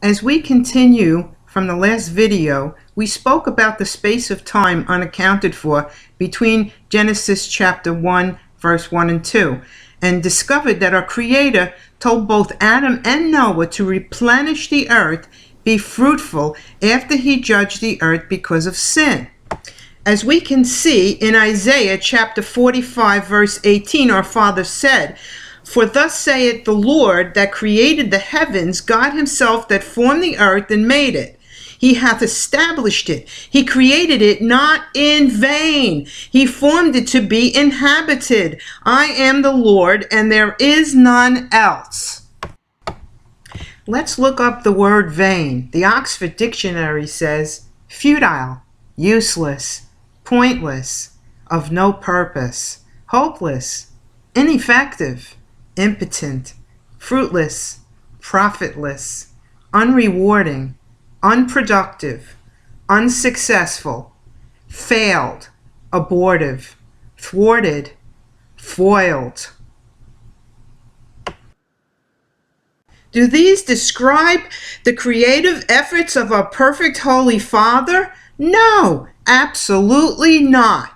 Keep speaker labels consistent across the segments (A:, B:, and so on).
A: As we continue from the last video, we spoke about the space of time unaccounted for between Genesis chapter 1, verse 1 and 2, and discovered that our Creator told both Adam and Noah to replenish the earth, be fruitful, after he judged the earth because of sin. As we can see in Isaiah chapter 45, verse 18, our Father said, "For thus saith the Lord that created the heavens, God himself that formed the earth and made it. He hath established it. He created it not in vain. He formed it to be inhabited. I am the Lord, and there is none else." Let's look up the word vain. The Oxford Dictionary says futile, useless, pointless, of no purpose, hopeless, ineffective, impotent, fruitless, profitless, unrewarding, unproductive, unsuccessful, failed, abortive, thwarted, foiled. Do these describe the creative efforts of our perfect Holy Father? No, absolutely not.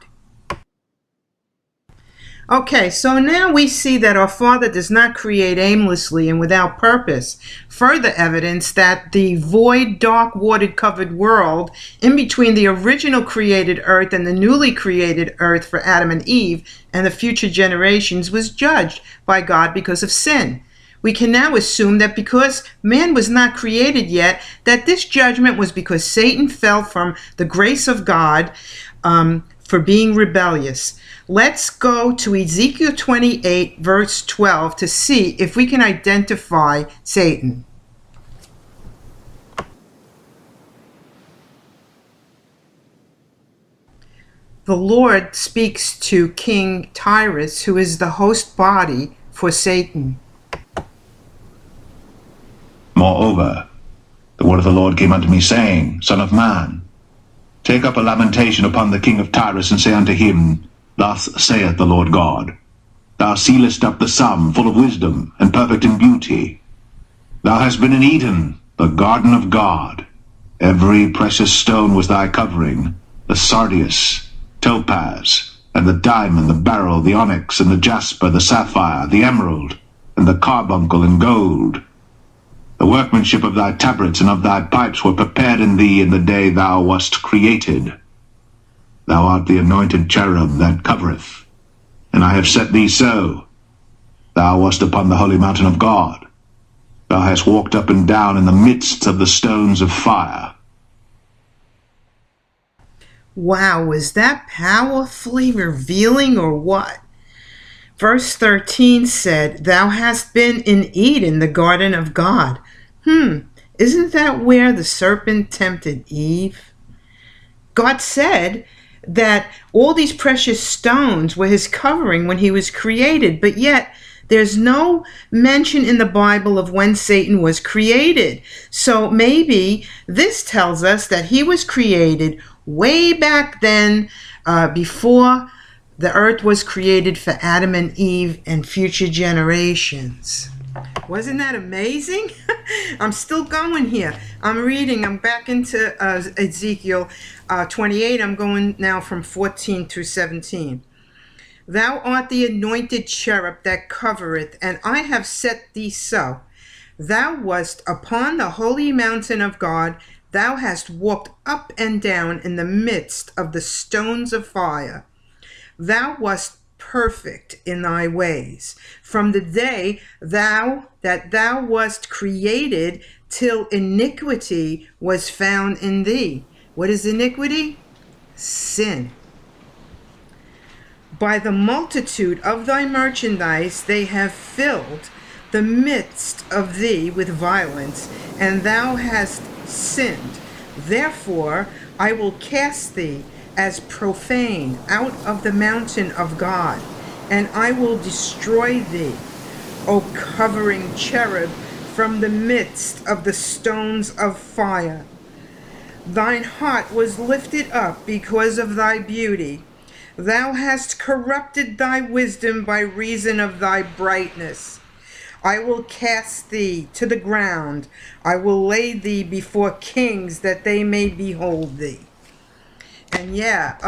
A: Okay, so now we see that our Father does not create aimlessly and without purpose. Further evidence that the void, dark, water-covered world in between the original created earth and the newly created earth for Adam and Eve and the future generations was judged by God because of sin. We can now assume that because man was not created yet, that this judgment was because Satan fell from the grace of God for being rebellious. Let's go to Ezekiel 28, verse 12, to see if we can identify Satan. The Lord speaks to King Tyrus, who is the host body for Satan.
B: Moreover, the word of the Lord came unto me, saying, Son of man, take up a lamentation upon the king of Tyrus, and say unto him, Thus saith the Lord God, Thou sealest up the sum, full of wisdom, and perfect in beauty. Thou hast been in Eden, the garden of God. Every precious stone was thy covering, the sardius, topaz, and the diamond, the beryl, the onyx, and the jasper, the sapphire, the emerald, and the carbuncle, and gold. The workmanship of thy tabrets and of thy pipes were prepared in thee in the day thou wast created. Thou art the anointed cherub that covereth, and I have set thee so. Thou wast upon the holy mountain of God. Thou hast walked up and down in the midst of the stones of fire.
A: Wow, was that powerfully revealing or what? Verse 13 said, Thou hast been in Eden, the garden of God. Isn't that where the serpent tempted Eve? God said that all these precious stones were his covering when he was created, but yet there's no mention in the Bible of when Satan was created. So maybe this tells us that he was created way back then, before the earth was created for Adam and Eve and future generations. Wasn't that amazing? I'm still going here. I'm reading. I'm back into Ezekiel 28. I'm going now from 14 through 17. Thou art the anointed cherub that covereth, and I have set thee so. Thou wast upon the holy mountain of God. Thou hast walked up and down in the midst of the stones of fire. Thou wast perfect in thy ways, from the day thou wast created till iniquity was found in thee. What is iniquity? Sin. By the multitude of thy merchandise they have filled the midst of thee with violence, and thou hast sinned. Therefore I will cast thee as profane out of the mountain of God, and I will destroy thee, O covering cherub, from the midst of the stones of fire. Thine heart was lifted up because of thy beauty. Thou hast corrupted thy wisdom by reason of thy brightness. I will cast thee to the ground. I will lay thee before kings that they may behold thee. And yeah,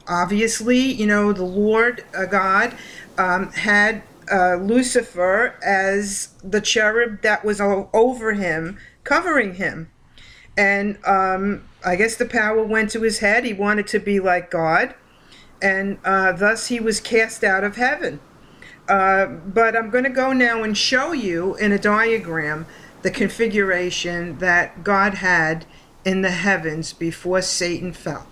A: obviously, you know, the Lord God had Lucifer as the cherub that was over him, covering him. And I guess the power went to his head. He wanted to be like God. And thus he was cast out of heaven. But I'm going to go now and show you in a diagram the configuration that God had in the heavens before Satan fell.